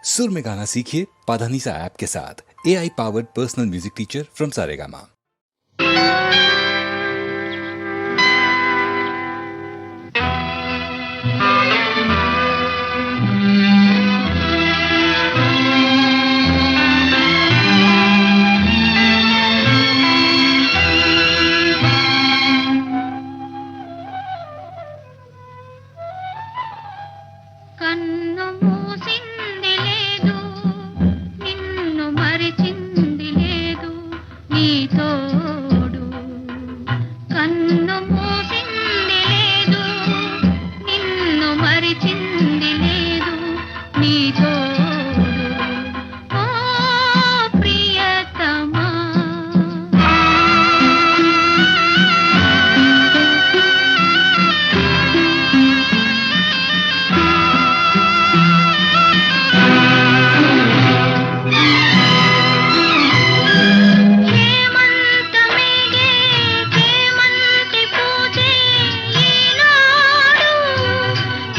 सुर में गाना सीखिए पाधानीसा ऐप के साथ। AI powered personal music teacher from Saregama. కన్ను మూసింది లేదు, నిన్ను మరిచింది లేదు నీ తోడు. కన్ను మూసింది లేదు, నిన్ను మరిచింది లేదు నీ తోడు. ఓ ప్రియతమా, హేమంతమేగే హేమంతి పూజే ఈనాడు.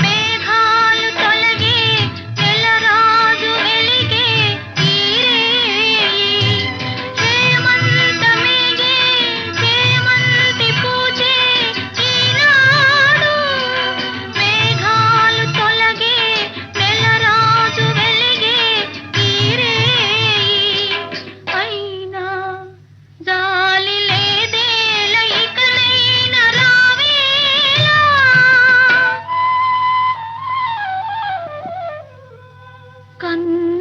మేఘాలు తొలగే నెలరాజు వెలిగే ఈ రేయి. హేమంతమేగే హేమంతి పూజే ఈనాడు. మేఘాలు తొలగే నెలరాజు వెలిగే ఈ రేయి. అయినా జాలి లేదేల ఇకనైనా రావేలా. కన్ను